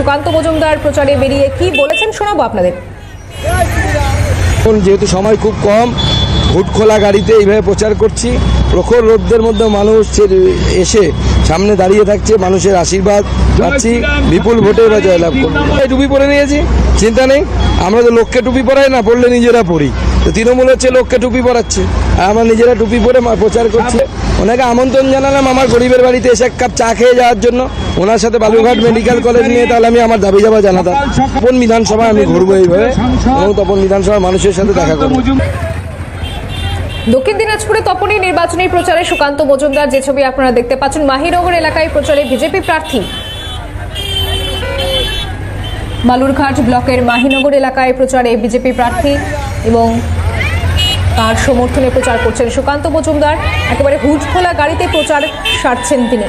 সুকান্ত মজুমদার প্রচারে বেরিয়ে কি বলেছেন শোনাবো আপনাদের। যেহেতু সময় খুব কম, হুট খোলা গাড়িতে এইভাবে প্রচার করছি। প্রখর রোদ্রের মধ্যে মানুষ এসে সামনে দাঁড়িয়ে থাকছে, মানুষের আশীর্বাদ পাচ্ছি, বিপুল ভোটে এবার জয়লাভ করবো। টুপি পরে নিয়েছি, চিন্তা নেই। আমরা তো লোককে টুপি পরাই না, পড়লে নিজেরা পড়ি। তো তৃণমূল হচ্ছে লোককে টুপি পরাচ্ছে, আর আমরা নিজেরা টুপি পরে প্রচার করছি। ওনাকে আমন্ত্রণ জানালাম আমার গরিবের বাড়িতে এসে এক কাপ চা খেয়ে যাওয়ার জন্য, ওনার সাথে বালুরঘাট মেডিকেল কলেজ নিয়ে তাহলে আমি আমার দাবি জাবা জানাতাম। তপন বিধানসভায় আমি ঘুরবো এইভাবে এবং তপন বিধানসভার মানুষের সাথে দেখা করবো। দক্ষিণ দিনাজপুরে তপনী নির্বাচনী প্রচারে সুকান্ত মজুমদার, যে ছবি আপনারা দেখতে পাচ্ছেন। মাহিনগর এলাকায় প্রচারে বিজেপি প্রার্থী। বালুরঘাট ব্লকের মাহিনগর এলাকায় প্রচারে বিজেপি প্রার্থী এবং তার সমর্থনে প্রচার করছেন সুকান্ত মজুমদার। একেবারে হুট খোলা গাড়িতে প্রচার সারছেন তিনি।